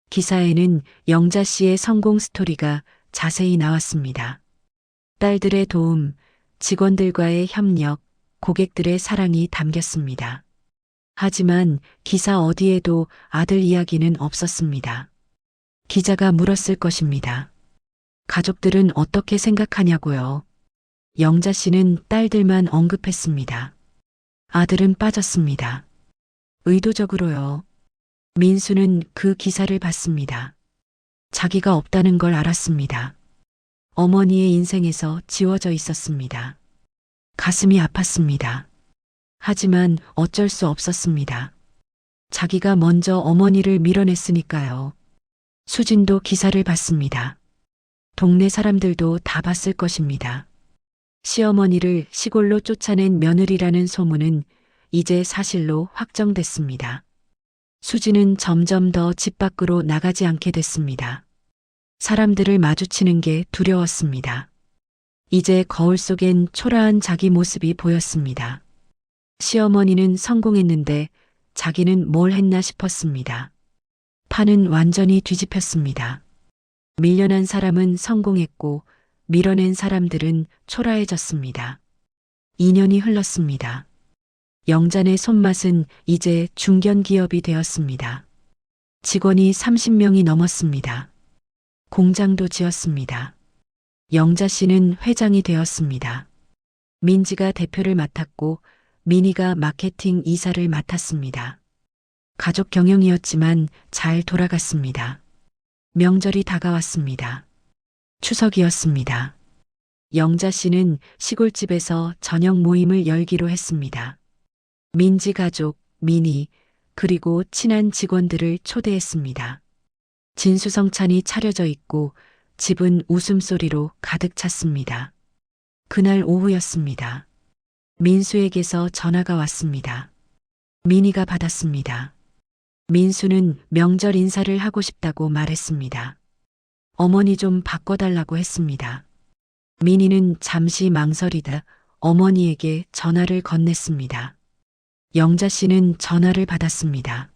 기사에는 영자 씨의 성공 스토리가 자세히 나왔습니다. 딸들의 도움, 직원들과의 협력, 고객들의 사랑이 담겼습니다. 하지만 기사 어디에도 아들 이야기는 없었습니다. 기자가 물었을 것입니다. 가족들은 어떻게 생각하냐고요. 영자 씨는 딸들만 언급했습니다. 아들은 빠졌습니다. 의도적으로요. 민수는 그 기사를 봤습니다. 자기가 없다는 걸 알았습니다. 어머니의 인생에서 지워져 있었습니다. 가슴이 아팠습니다. 하지만 어쩔 수 없었습니다. 자기가 먼저 어머니를 밀어냈으니까요. 수진도 기사를 봤습니다. 동네 사람들도 다 봤을 것입니다. 시어머니를 시골로 쫓아낸 며느리라는 소문은 이제 사실로 확정됐습니다. 수진은 점점 더 집 밖으로 나가지 않게 됐습니다. 사람들을 마주치는 게 두려웠습니다. 이제 거울 속엔 초라한 자기 모습이 보였습니다. 시어머니는 성공했는데 자기는 뭘 했나 싶었습니다. 판은 완전히 뒤집혔습니다. 밀려난 사람은 성공했고 밀어낸 사람들은 초라해졌습니다. 2년이 흘렀습니다. 영잔의 손맛은 이제 중견기업이 되었습니다. 직원이 30명이 넘었습니다. 공장도 지었습니다. 영자 씨는 회장이 되었습니다. 민지가 대표를 맡았고 민희가 마케팅 이사를 맡았습니다. 가족 경영이었지만 잘 돌아갔습니다. 명절이 다가왔습니다. 추석이었습니다. 영자 씨는 시골집에서 저녁 모임을 열기로 했습니다. 민지 가족, 민희, 그리고 친한 직원들을 초대했습니다. 진수성찬이 차려져 있고 집은 웃음소리로 가득 찼습니다. 그날 오후였습니다. 민수에게서 전화가 왔습니다. 민희가 받았습니다. 민수는 명절 인사를 하고 싶다고 말했습니다. 어머니 좀 바꿔달라고 했습니다. 민희는 잠시 망설이다 어머니에게 전화를 건넸습니다. 영자 씨는 전화를 받았습니다.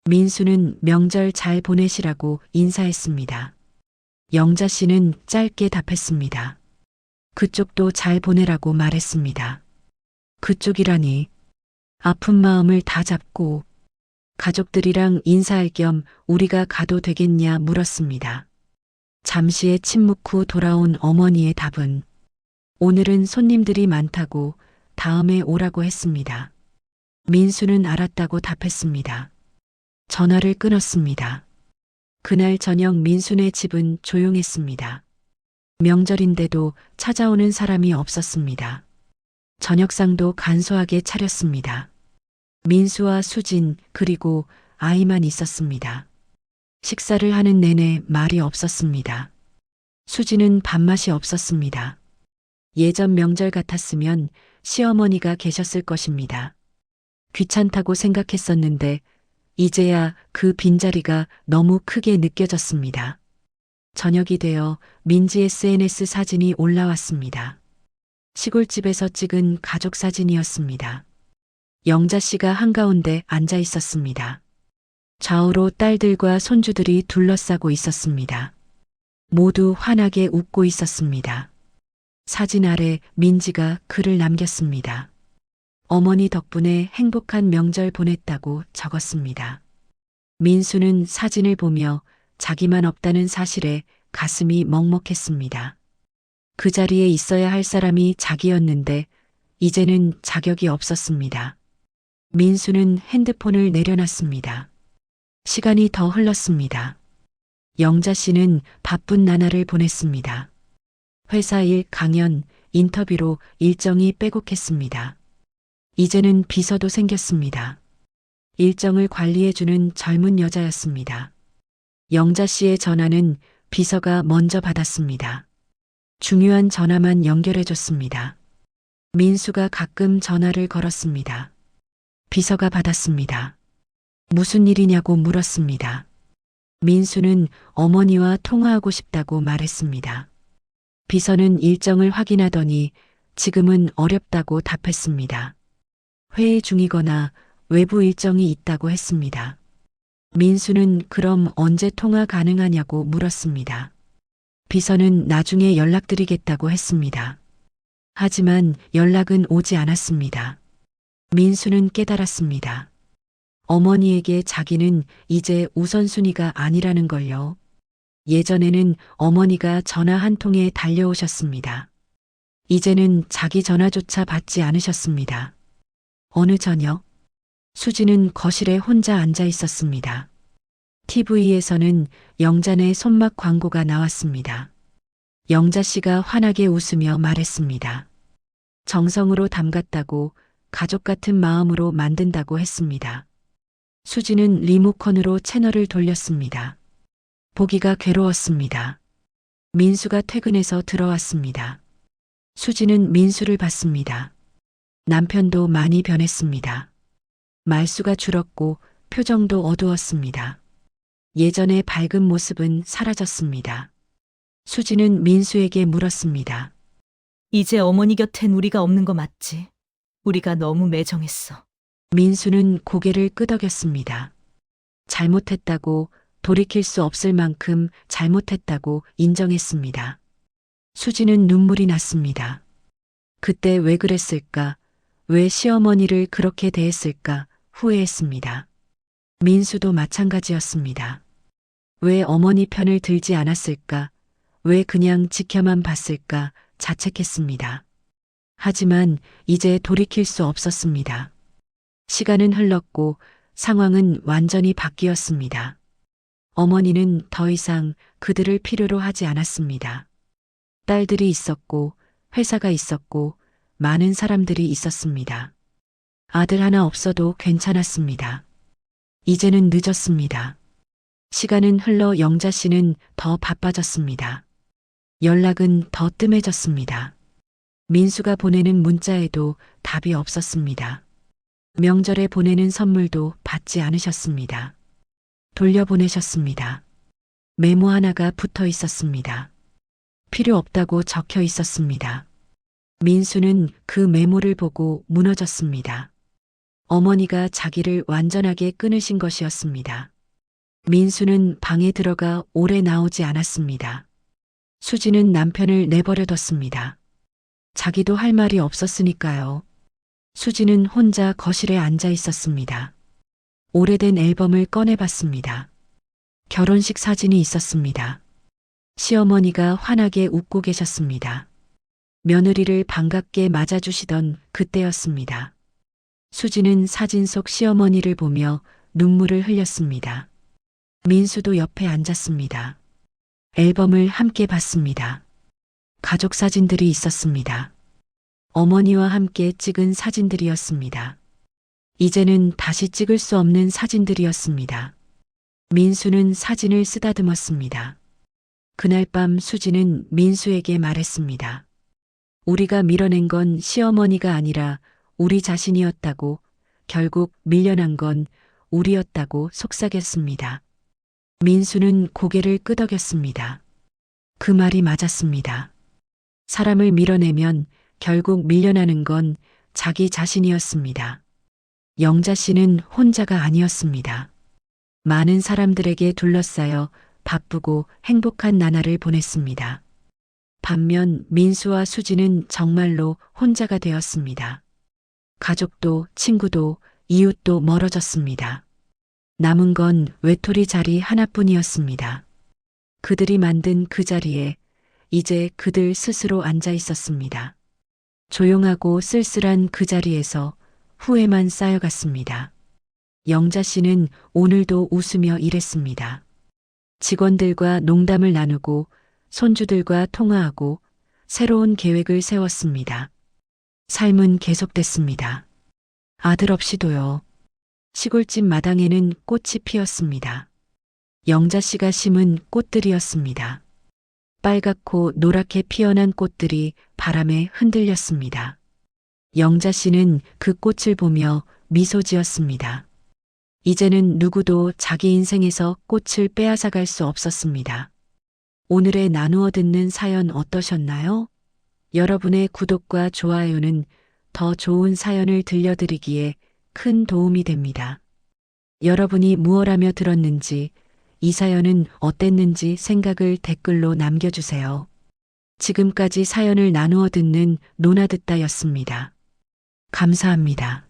민수는 명절 잘 보내시라고 인사했습니다. 영자 씨는 짧게 답했습니다. 그쪽도 잘 보내라고 말했습니다. 그쪽이라니. 아픈 마음을 다 잡고 가족들이랑 인사할 겸 우리가 가도 되겠냐 물었습니다. 잠시의 침묵 후 돌아온 어머니의 답은 오늘은 손님들이 많다고 다음에 오라고 했습니다. 민수는 알았다고 답했습니다. 전화를 끊었습니다. 그날 저녁 민수네 집은 조용했습니다. 명절인데도 찾아오는 사람이 없었습니다. 저녁상도 간소하게 차렸습니다. 민수와 수진 그리고 아이만 있었습니다. 식사를 하는 내내 말이 없었습니다. 수진은 밥맛이 없었습니다. 예전 명절 같았으면 시어머니가 계셨을 것입니다. 귀찮다고 생각했었는데 이제야 그 빈자리가 너무 크게 느껴졌습니다. 저녁이 되어 민지 SNS 사진이 올라왔습니다. 시골집에서 찍은 가족 사진이었습니다. 영자 씨가 한가운데 앉아 있었습니다. 좌우로 딸들과 손주들이 둘러싸고 있었습니다. 모두 환하게 웃고 있었습니다. 사진 아래 민지가 글을 남겼습니다. 어머니 덕분에 행복한 명절 보냈다고 적었습니다. 민수는 사진을 보며 자기만 없다는 사실에 가슴이 먹먹했습니다. 그 자리에 있어야 할 사람이 자기였는데 이제는 자격이 없었습니다. 민수는 핸드폰을 내려놨습니다. 시간이 더 흘렀습니다. 영자 씨는 바쁜 나날을 보냈습니다. 회사 일, 강연, 인터뷰로 일정이 빼곡했습니다. 이제는 비서도 생겼습니다. 일정을 관리해주는 젊은 여자였습니다. 영자 씨의 전화는 비서가 먼저 받았습니다. 중요한 전화만 연결해줬습니다. 민수가 가끔 전화를 걸었습니다. 비서가 받았습니다. 무슨 일이냐고 물었습니다. 민수는 어머니와 통화하고 싶다고 말했습니다. 비서는 일정을 확인하더니 지금은 어렵다고 답했습니다. 회의 중이거나 외부 일정이 있다고 했습니다. 민수는 그럼 언제 통화 가능하냐고 물었습니다. 비서는 나중에 연락드리겠다고 했습니다. 하지만 연락은 오지 않았습니다. 민수는 깨달았습니다. 어머니에게 자기는 이제 우선순위가 아니라는 걸요. 예전에는 어머니가 전화 한 통에 달려오셨습니다. 이제는 자기 전화조차 받지 않으셨습니다. 어느 저녁, 수지는 거실에 혼자 앉아 있었습니다. TV에서는 영자네 손맛 광고가 나왔습니다. 영자 씨가 환하게 웃으며 말했습니다. 정성으로 담갔다고, 가족 같은 마음으로 만든다고 했습니다. 수지는 리모컨으로 채널을 돌렸습니다. 보기가 괴로웠습니다. 민수가 퇴근해서 들어왔습니다. 수지는 민수를 봤습니다. 남편도 많이 변했습니다. 말수가 줄었고 표정도 어두웠습니다. 예전의 밝은 모습은 사라졌습니다. 수지는 민수에게 물었습니다. 이제 어머니 곁엔 우리가 없는 거 맞지? 우리가 너무 매정했어. 민수는 고개를 끄덕였습니다. 잘못했다고, 돌이킬 수 없을 만큼 잘못했다고 인정했습니다. 수지는 눈물이 났습니다. 그때 왜 그랬을까? 왜 시어머니를 그렇게 대했을까? 후회했습니다. 민수도 마찬가지였습니다. 왜 어머니 편을 들지 않았을까? 왜 그냥 지켜만 봤을까? 자책했습니다. 하지만 이제 돌이킬 수 없었습니다. 시간은 흘렀고 상황은 완전히 바뀌었습니다. 어머니는 더 이상 그들을 필요로 하지 않았습니다. 딸들이 있었고, 회사가 있었고, 많은 사람들이 있었습니다. 아들 하나 없어도 괜찮았습니다. 이제는 늦었습니다. 시간은 흘러 영자 씨는 더 바빠졌습니다. 연락은 더 뜸해졌습니다. 민수가 보내는 문자에도 답이 없었습니다. 명절에 보내는 선물도 받지 않으셨습니다. 돌려보내셨습니다. 메모 하나가 붙어 있었습니다. 필요 없다고 적혀 있었습니다. 민수는 그 메모를 보고 무너졌습니다. 어머니가 자기를 완전하게 끊으신 것이었습니다. 민수는 방에 들어가 오래 나오지 않았습니다. 수지는 남편을 내버려뒀습니다. 자기도 할 말이 없었으니까요. 수지는 혼자 거실에 앉아 있었습니다. 오래된 앨범을 꺼내봤습니다. 결혼식 사진이 있었습니다. 시어머니가 환하게 웃고 계셨습니다. 며느리를 반갑게 맞아주시던 그때였습니다. 수지는 사진 속 시어머니를 보며 눈물을 흘렸습니다. 민수도 옆에 앉았습니다. 앨범을 함께 봤습니다. 가족 사진들이 있었습니다. 어머니와 함께 찍은 사진들이었습니다. 이제는 다시 찍을 수 없는 사진들이었습니다. 민수는 사진을 쓰다듬었습니다. 그날 밤 수지는 민수에게 말했습니다. 우리가 밀어낸 건 시어머니가 아니라 우리 자신이었다고, 결국 밀려난 건 우리였다고 속삭였습니다. 민수는 고개를 끄덕였습니다. 그 말이 맞았습니다. 사람을 밀어내면 결국 밀려나는 건 자기 자신이었습니다. 영자 씨는 혼자가 아니었습니다. 많은 사람들에게 둘러싸여 바쁘고 행복한 나날을 보냈습니다. 반면 민수와 수지는 정말로 혼자가 되었습니다. 가족도 친구도 이웃도 멀어졌습니다. 남은 건 외톨이 자리 하나뿐이었습니다. 그들이 만든 그 자리에 이제 그들 스스로 앉아 있었습니다. 조용하고 쓸쓸한 그 자리에서 후회만 쌓여갔습니다. 영자 씨는 오늘도 웃으며 일했습니다. 직원들과 농담을 나누고 손주들과 통화하고 새로운 계획을 세웠습니다. 삶은 계속됐습니다. 아들 없이도요. 시골집 마당에는 꽃이 피었습니다. 영자 씨가 심은 꽃들이었습니다. 빨갛고 노랗게 피어난 꽃들이 바람에 흔들렸습니다. 영자 씨는 그 꽃을 보며 미소 지었습니다. 이제는 누구도 자기 인생에서 꽃을 빼앗아갈 수 없었습니다. 오늘의 나누어 듣는 사연 어떠셨나요? 여러분의 구독과 좋아요는 더 좋은 사연을 들려드리기에 큰 도움이 됩니다. 여러분이 무엇하며 들었는지, 이 사연은 어땠는지 생각을 댓글로 남겨주세요. 지금까지 사연을 나누어 듣는 노나듣다였습니다. 감사합니다.